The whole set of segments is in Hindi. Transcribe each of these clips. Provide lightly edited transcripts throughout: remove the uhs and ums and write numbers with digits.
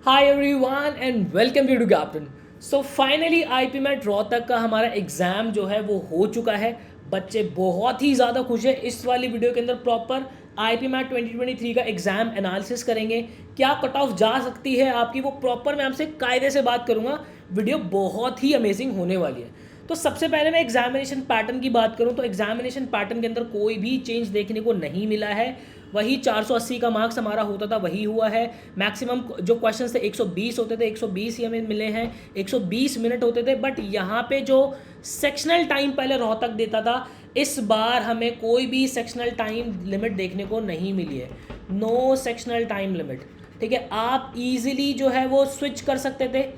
Hi everyone and welcome to captain. So finally IPMAT Rohtak का हमारा एग्ज़ाम जो है वो हो चुका है। बच्चे बहुत ही ज़्यादा खुश है। इस वाली वीडियो के अंदर प्रॉपर आईपी मैट 2023 का एग्ज़ाम एनालिसिस करेंगे। क्या कट ऑफ जा सकती है आपकी, वो प्रॉपर मैं आपसे कायदे से बात करूँगा। वीडियो बहुत ही अमेजिंग होने वाली है। तो सबसे पहले मैं एग्जामिनेशन पैटर्न की बात करूं तो एग्जामिनेशन पैटर्न के अंदर कोई भी चेंज देखने को नहीं मिला है। वही 480 का मार्क्स हमारा होता था वही हुआ है। मैक्सिमम जो क्वेश्चंस थे 120 होते थे, 120 ही हमें मिले हैं। 120 मिनट होते थे। बट यहाँ पे जो सेक्शनल टाइम पहले रोहतक देता था, इस बार हमें कोई भी सेक्शनल टाइम लिमिट देखने को नहीं मिली है। No sectional time limit. ठीक है, आप इजीली जो है वो स्विच कर सकते थे।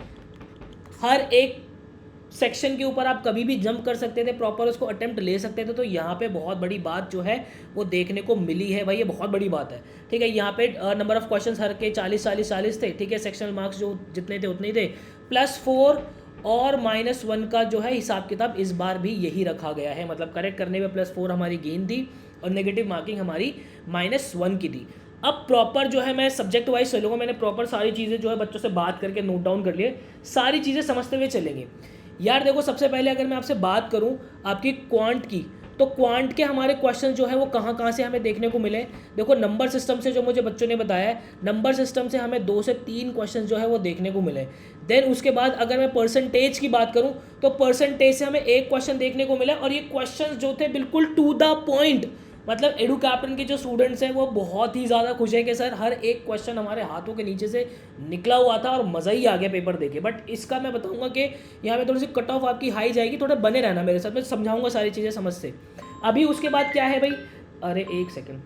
हर एक सेक्शन के ऊपर आप कभी भी जंप कर सकते थे, प्रॉपर उसको अटेम्प्ट ले सकते थे। तो यहाँ पे बहुत बड़ी बात जो है वो देखने को मिली है भाई, ये बहुत बड़ी बात है। ठीक है, यहाँ पे नंबर ऑफ क्वेश्चंस हर के 40 थे। ठीक है, सेक्शनल मार्क्स जो जितने थे उतने ही थे। +4 और -1 का जो है हिसाब किताब इस बार भी यही रखा गया है। मतलब करेक्ट करने में +4 हमारी गेन थी और नेगेटिव मार्किंग हमारी -1 की थी। अब प्रॉपर जो है मैं सब्जेक्ट वाइज चलूँगा। मैंने प्रॉपर सारी चीज़ें जो है बच्चों से बात करके नोट डाउन कर लिए। सारी चीज़ें समझते हुए चलेंगे। यार देखो, सबसे पहले अगर मैं आपसे बात करूं आपकी क्वांट की, तो क्वांट के हमारे क्वेश्चन जो है वो कहाँ कहाँ से हमें देखने को मिले। देखो, नंबर सिस्टम से जो मुझे बच्चों ने बताया है, नंबर सिस्टम से हमें 2 से 3 क्वेश्चन जो है वो देखने को मिले। देन उसके बाद अगर मैं परसेंटेज की बात करूं तो परसेंटेज से हमें एक क्वेश्चन देखने को मिला। और ये क्वेश्चन जो थे बिल्कुल टू द पॉइंट। मतलब एडू कैप्टन के जो स्टूडेंट्स हैं वो बहुत ही ज़्यादा खुश हैं कि सर हर एक क्वेश्चन हमारे हाथों के नीचे से निकला हुआ था और मज़ा ही आ गया पेपर देके। बट इसका मैं बताऊंगा कि यहाँ पे थोड़ी सी कट ऑफ आपकी हाई जाएगी। थोड़ा बने रहना मेरे साथ, मैं समझाऊंगा सारी चीज़ें समझ से। अभी उसके बाद क्या है भाई, अरे एक सेकेंड।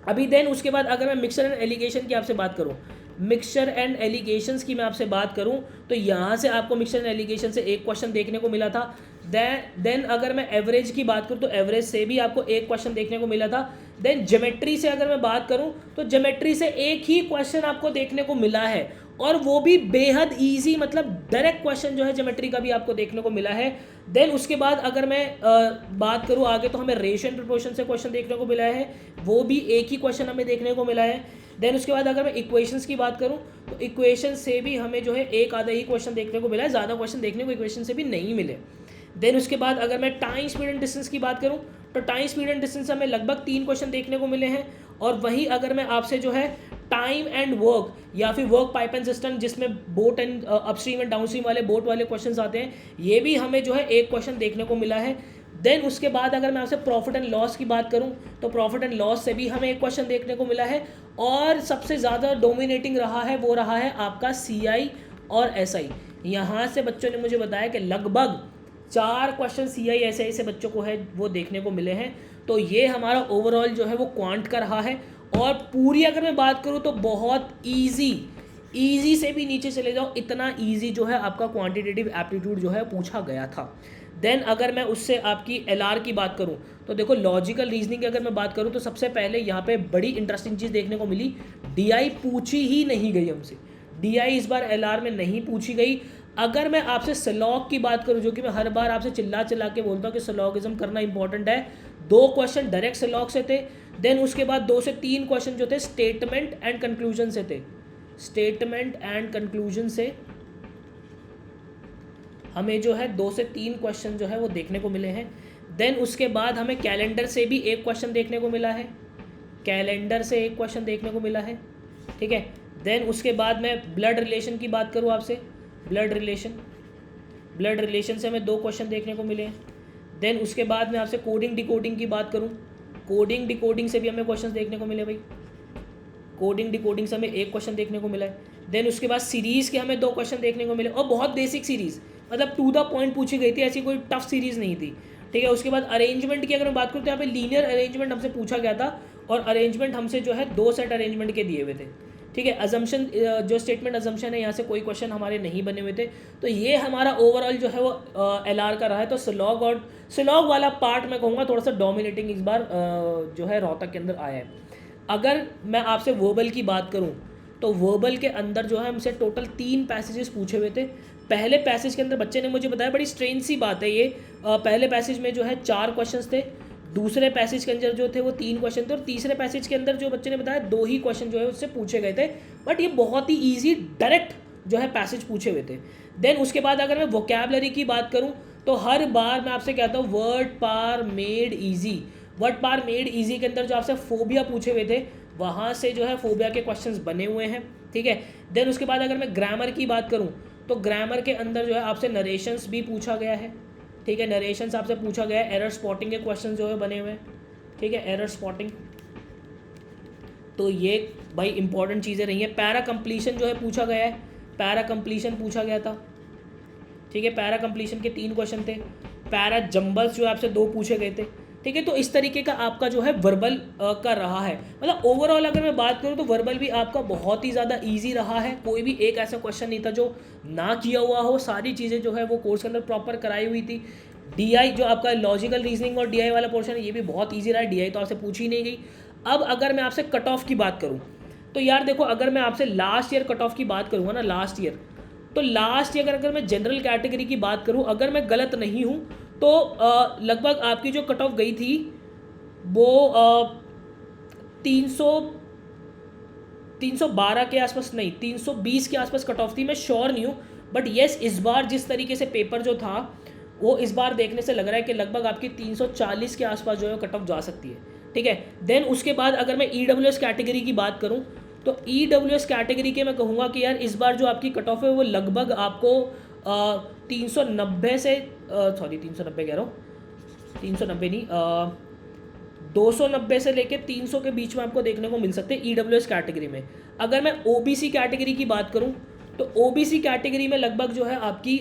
अभी देन उसके बाद अगर मैं मिक्सर एंड एलिगेशन की आपसे बात करूँ, मिक्सचर एंड एलिगेशंस की मैं आपसे बात करूं तो यहाँ से आपको मिक्सचर एंड एलिगेशन से एक क्वेश्चन देखने को मिला था। देन अगर मैं एवरेज की बात करूं तो एवरेज से भी आपको एक क्वेश्चन देखने को मिला था। देन ज्योमेट्री से अगर मैं बात करूं तो ज्योमेट्री से एक ही क्वेश्चन आपको देखने को मिला है, और वो भी बेहद ईजी, मतलब डायरेक्ट क्वेश्चन जो है ज्योमेट्री का भी आपको देखने को मिला है। देन उसके बाद अगर मैं बात करूं आगे तो हमें रेशियो एंड प्रोपोर्शन से क्वेश्चन देखने को मिला है, वो भी एक ही क्वेश्चन हमें देखने को मिला है। देन उसके बाद अगर मैं इक्वेशंस की बात करूं तो इक्वेशन से भी हमें जो है एक आधा ही क्वेश्चन देखने को मिला है, ज़्यादा क्वेश्चन देखने को इक्वेशन से भी नहीं मिले। देन उसके बाद अगर मैं टाइम स्पीड एंड डिस्टेंस की बात करूं तो टाइम स्पीड एंड डिस्टेंस हमें लगभग 3 क्वेश्चन देखने को मिले हैं। और वहीं अगर मैं आपसे जो है टाइम एंड वर्क या फिर वर्क पाइप एंड सिस्टम, जिसमें boat and upstream and downstream वाले बोट वाले क्वेश्चन आते हैं, ये भी हमें जो है एक क्वेश्चन देखने को मिला है। देन उसके बाद अगर मैं आपसे प्रॉफिट एंड लॉस की बात करूं तो प्रॉफिट एंड लॉस से भी हमें एक क्वेश्चन देखने को मिला है। और सबसे ज़्यादा डोमिनेटिंग रहा है वो रहा है आपका CI और SI। यहाँ से बच्चों ने मुझे बताया कि लगभग 4 क्वेश्चन CI SI से बच्चों को है वो देखने को मिले हैं। तो ये हमारा ओवरऑल जो है वो क्वांट का रहा है। और पूरी अगर मैं बात करूँ तो बहुत ईजी से भी नीचे चले जाओ, इतना ईजी जो है आपका क्वांटिटेटिव एप्टीट्यूड जो है पूछा गया था। देन अगर मैं उससे आपकी LR की बात करूं तो देखो, लॉजिकल रीजनिंग की अगर मैं बात करूं तो सबसे पहले यहाँ पे बड़ी इंटरेस्टिंग चीज़ देखने को मिली। DI पूछी ही नहीं गई हमसे। DI इस बार LR में नहीं पूछी गई। अगर मैं आपसे स्लॉग की बात करूं, जो कि मैं हर बार आपसे चिल्ला चिल्ला के बोलता हूँ कि स्लॉगिज्म करना इंपॉर्टेंट है, 2 क्वेश्चन डायरेक्ट स्लॉग से थे। देन उसके बाद 2 से 3 क्वेश्चन जो थे स्टेटमेंट एंड कंक्लूजन से थे। स्टेटमेंट एंड कंक्लूजन से हमें जो है 2 से 3 क्वेश्चन जो है वो देखने को मिले हैं। देन उसके बाद हमें कैलेंडर से भी एक क्वेश्चन देखने को मिला है। कैलेंडर से एक क्वेश्चन देखने को मिला है। ठीक है। देन उसके बाद मैं ब्लड रिलेशन की बात करूँ आपसे, ब्लड रिलेशन से हमें 2 क्वेश्चन देखने को मिले हैं। देन उसके बाद मैं आपसे कोडिंग डिकोडिंग की बात करूँ, कोडिंग डिकोडिंग से भी हमें क्वेश्चन देखने को मिले भाई। कोडिंग डिकोडिंग से हमें एक क्वेश्चन देखने को मिला है। देन उसके बाद सीरीज़ के हमें 2 क्वेश्चन देखने को मिले, और बहुत बेसिक सीरीज़, मतलब टू द पॉइंट पूछी गई थी, ऐसी कोई टफ सीरीज़ नहीं थी। ठीक है। उसके बाद अरेंजमेंट की अगर मैं बात करूँ तो यहाँ पे लीनियर अरेंजमेंट हमसे पूछा गया था, और अरेंजमेंट हमसे जो है 2 सेट अरेंजमेंट के दिए हुए थे। ठीक है। अजम्पशन, जो स्टेटमेंट अजम्पशन है, यहाँ से कोई क्वेश्चन हमारे नहीं बने हुए थे। तो ये हमारा ओवरऑल जो है वो LR का रहा है। तो स्लॉग और स्लॉग वाला पार्ट मैं कहूँगा थोड़ा सा डोमिनेटिंग इस बार जो है रोहतक के अंदर आया है। अगर मैं आपसे वर्बल की बात करूं तो वर्बल के अंदर जो है हमसे टोटल 3 पैसेजेस पूछे हुए थे। पहले पैसेज के अंदर बच्चे ने मुझे बताया, बड़ी स्ट्रेंज सी बात है ये, पहले पैसेज में जो है 4 क्वेश्चंस थे, दूसरे पैसेज के अंदर जो थे वो 3 क्वेश्चन थे, और तीसरे पैसेज के अंदर जो बच्चे ने बताया 2 ही क्वेश्चन जो है उससे पूछे गए थे। बट ये बहुत ही ईजी डायरेक्ट जो है पैसेज पूछे हुए थे। देन उसके बाद अगर मैं वोकैबलरी की बात करूँ तो हर बार मैं आपसे कहता हूँ वर्ड पार मेड ईजी, वर्ड पार मेड ईजी के अंदर जो आपसे फोबिया पूछे हुए थे वहाँ से जो है फोबिया के क्वेश्चंस बने हुए हैं, ठीक है। देन उसके बाद अगर मैं ग्रामर की बात करूँ तो ग्रामर के अंदर जो है आपसे नरेशंस भी पूछा गया है, ठीक है, नरेशंस आपसे पूछा गया है। एरर स्पॉटिंग के क्वेश्चन जो है बने हुए हैं, ठीक है, एरर स्पॉटिंग, तो ये भाई इंपॉर्टेंट चीज़ें रही हैं। पैरा कंप्लीशन जो है पूछा गया है, पैरा कंप्लीशन पूछा गया था, ठीक है, पैरा कंप्लीशन के 3 क्वेश्चन थे। पैरा जंबल्स जो आपसे 2 पूछे गए थे, ठीक है। तो इस तरीके का आपका जो है वर्बल का रहा है। मतलब ओवरऑल अगर मैं बात करूँ तो वर्बल भी आपका बहुत ही ज़्यादा इजी रहा है। कोई भी एक ऐसा क्वेश्चन नहीं था जो ना किया हुआ हो, सारी चीज़ें जो है वो कोर्स के अंदर प्रॉपर कराई हुई थी। डीआई जो आपका लॉजिकल रीजनिंग और डीआई वाला पोर्शन है ये भी बहुत ईजी रहा है, डीआई तो आपसे पूछी ही नहीं गई। अब अगर मैं आपसे कट ऑफ की बात करूँ तो यार देखो, अगर मैं आपसे लास्ट ईयर कट ऑफ की बात करूँगा ना, लास्ट ईयर, तो लास्ट ईयर अगर मैं जनरल कैटेगरी की बात करूँ, अगर मैं गलत नहीं हूँ तो लगभग आपकी जो कट ऑफ गई थी वो 312 के आसपास, नहीं 320 के आसपास कट ऑफ थी, मैं श्योर नहीं हूँ। बट येस, इस बार जिस तरीके से पेपर जो था वो इस बार देखने से लग रहा है कि लगभग आपकी 340 के आसपास जो है कट ऑफ जा सकती है, ठीक है। देन उसके बाद अगर मैं EWS कैटेगरी की बात करूँ तो EWS कैटेगरी के मैं कहूँगा कि यार इस बार जो आपकी कट ऑफ है वो लगभग आपको 390 से सॉरी 390 कह रहा हूँ, 390 नहीं, 290 से लेके 300 के बीच में आपको देखने को मिल सकते हैं EWS कैटेगरी में। अगर मैं OBC कैटेगरी की बात करूं तो OBC कैटेगरी में लगभग जो है आपकी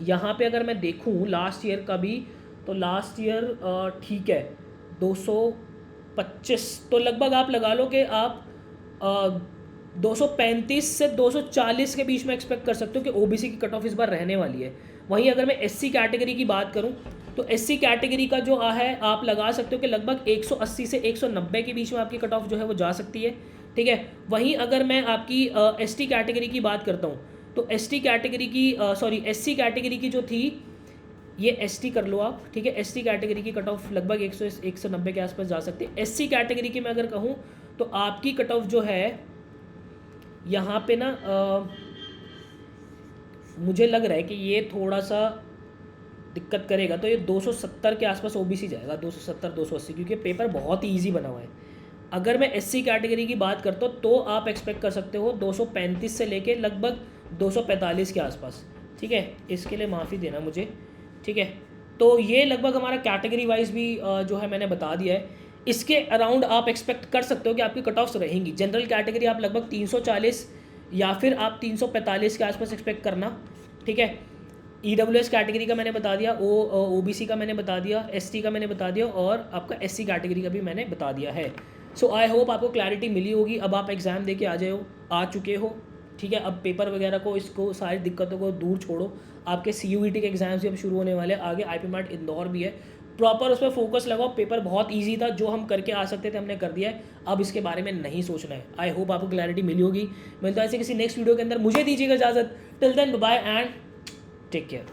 यहाँ पे अगर मैं देखूं लास्ट ईयर का भी, तो लास्ट ईयर ठीक है 225, तो लगभग आप लगा लो कि आप 235 से 240 के बीच में एक्सपेक्ट कर सकते हो कि OBC की कट ऑफ इस बार रहने वाली है। वहीं अगर मैं SC कैटेगरी की बात करूं तो SC कैटेगरी का जो है आप लगा सकते हो कि लगभग 180 से 190 के बीच में आपकी कट ऑफ जो है वो जा सकती है, ठीक है। वहीं अगर मैं आपकी ST कैटेगरी की बात करता हूँ तो ST कैटेगरी की SC कैटेगरी की जो थी, ये ST कर लो आप, ठीक है, ST कैटेगरी की कट ऑफ लगभग 190 के आसपास जा सकती है। SC कैटेगरी की मैं अगर कहूँ तो आपकी कट ऑफ जो है यहाँ पे ना मुझे लग रहा है कि ये थोड़ा सा दिक्कत करेगा, तो ये 270 के आसपास OBC जाएगा, 270 280, क्योंकि पेपर बहुत ही ईजी बना हुआ है। अगर मैं SC कैटेगरी की बात करता हूँ तो आप एक्सपेक्ट कर सकते हो 235 से लेके लगभग 245 के आसपास, ठीक है। इसके लिए माफ़ी देना मुझे, ठीक है। तो ये लगभग हमारा कैटेगरी वाइज भी जो है मैंने बता दिया है। इसके अराउंड आप एक्सपेक्ट कर सकते हो कि आपकी कट ऑफ्स रहेंगी। जनरल कैटेगरी आप लगभग 340 या फिर आप 345 के आसपास एक्सपेक्ट करना, ठीक है। EWS कैटेगरी का मैंने बता दिया, OBC का मैंने बता दिया, ST का मैंने बता दिया और आपका SC कैटेगरी का भी मैंने बता दिया है। सो आई होप आपको क्लैरिटी मिली होगी। अब आप एग्ज़ाम दे के आ चुके हो, ठीक है। अब पेपर वगैरह को, इसको सारी दिक्कतों को दूर छोड़ो। आपके CUET के एग्ज़ाम्स भी अब शुरू होने वाले हैं, आगे IPMAT इंदौर भी है, प्रॉपर उस पर फोकस लगाओ। पेपर बहुत ईजी था, जो हम करके आ सकते थे हमने कर दिया है, अब इसके बारे में नहीं सोचना है। आई होप आपको क्लैरिटी मिली होगी। मिलता है ऐसे किसी नेक्स्ट वीडियो के अंदर, मुझे दीजिएगा इजाज़त। Till then bye and take care.